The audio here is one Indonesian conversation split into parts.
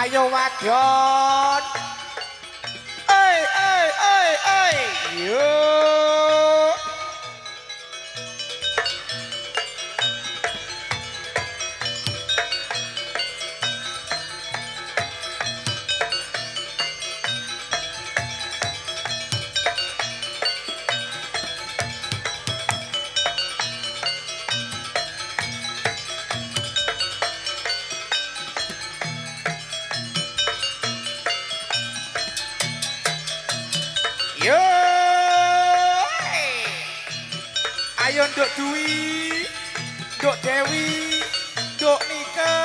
Ayo wadon. Yo. Yo, ayo nduk Dwi, nduk Dewi, nduk Nike,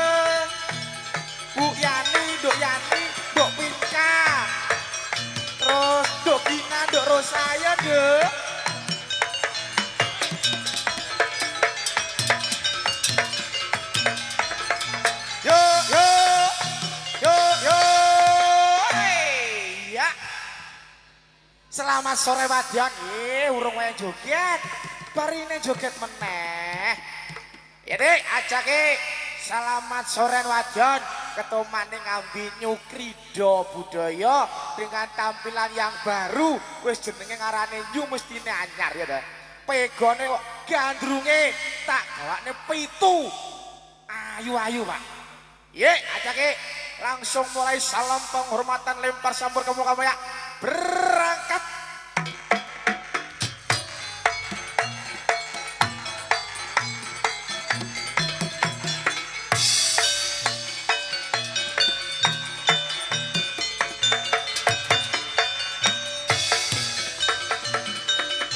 Bu Yani, nduk Yani, nduk Pinka, terus nduk Gina, nduk Rosaya, nduk. Yo, yo, yo, hey, ya. Selamat sore wadon, urung wae joget, barine joget meneh. Ya dek, ajake selamat sore wadon, ketumane ngambi Nyukrido Budaya dengan tampilan yang baru, wis jenenge ngarane Nyu mestine anyar ya dek. Pegone kok gandrunge tak gawakne 7. Ayu-ayu Pak. Ye, ajake langsung mulai salam penghormatan lempar sambur kamu ya. Berangkat.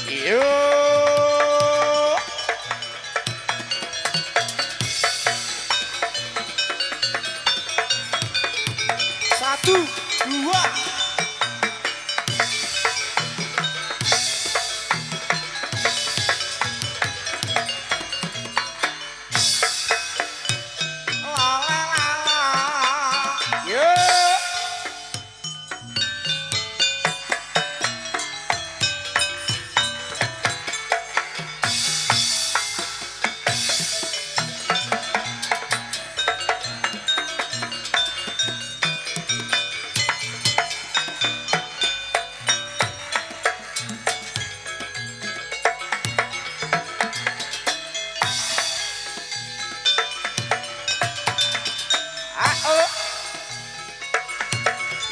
Yo. 1, 2. Yo.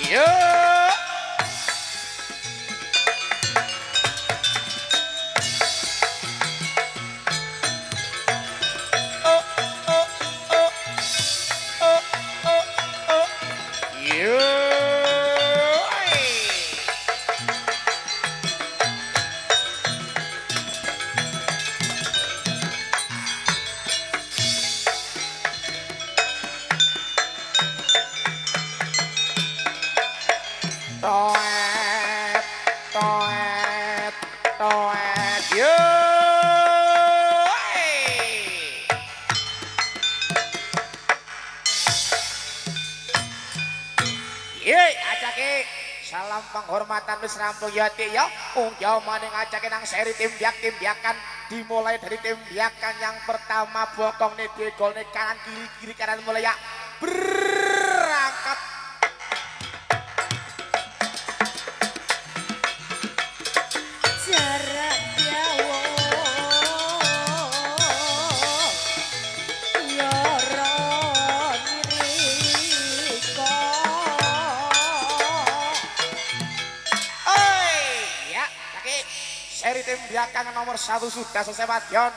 Yo. Toet, toet, toet, yo. Ye, ajake salam penghormatan wis rampung ya Tik ya. Jauh maning ajake nang seri timbiakan dimulai dari timbiakan yang pertama bokongne digolne kanan kiri kanan mulai ya. Berangkat. Jarak jauh ya riko. Ya, kaki seri timbiakan nomor 1 sudah selesai wadon.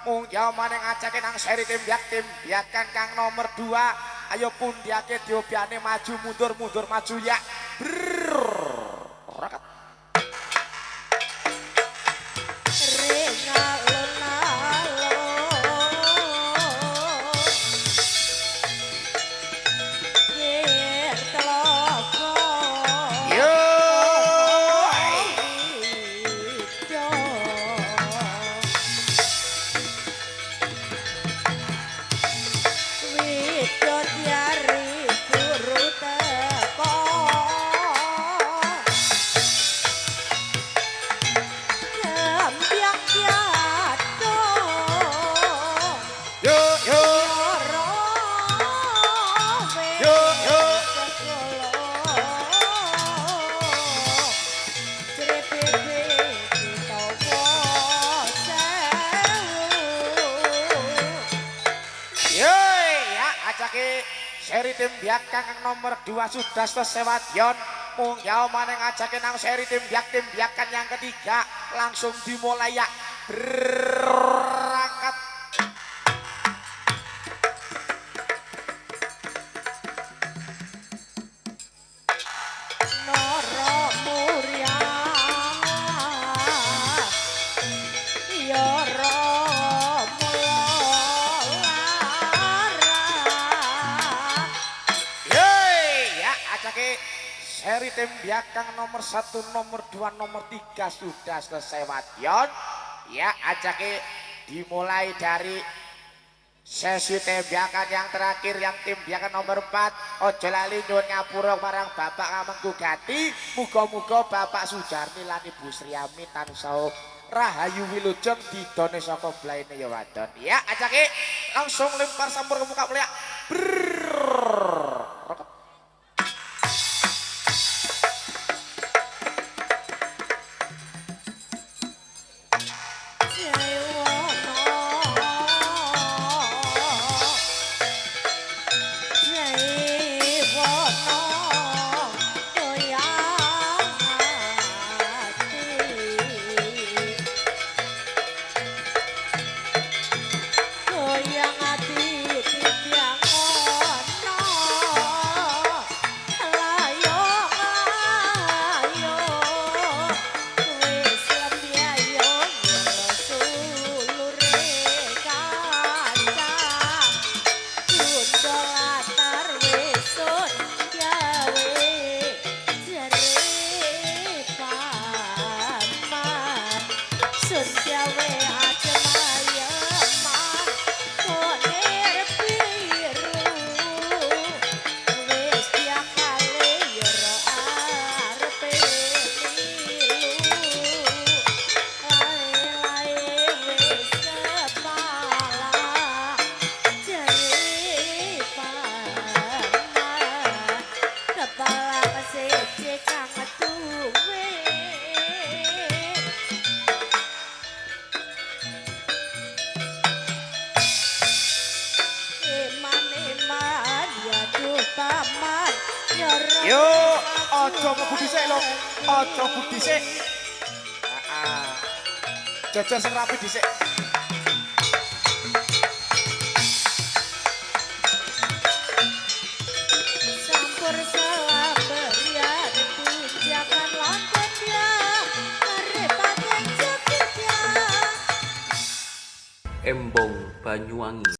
Mung jauh maning ajake nang seri timbiakan kang nomor 2. Ayo pundiake diobiane maju mundur maju ya. Berangkat. tembiak kang nomor 2 sudah selesai wadyon. Munggah maneng ngajake nang seri tembiakan yang ketiga langsung dimulai ya. Berangkat. Noro Muria Yoro Mulara Yeay, ya acake seri tembiakan nomor 1, nomor 2, nomor 3 sudah selesai wadyon. Ya acake dimulai dari sesi tembiakan yang terakhir yang tembiakan nomor 4. Ojo lali nyuwun ngapura marang Bapak Ngamanggugati. Muga-muga Bapak Sujarni lan Ibu Sriami tansah rahayu wilujeng didone saka blaine ya wadon. Ya acake langsung lempar sampur ke muka mulia. Yo, ojo mlebu dhisik lho. Ojo mlebu dhisik. Heeh. Jajal sing rapi dhisik. Sampur salam berian tunjakan lonten dia Arep joget ya Embong Banyuwangi.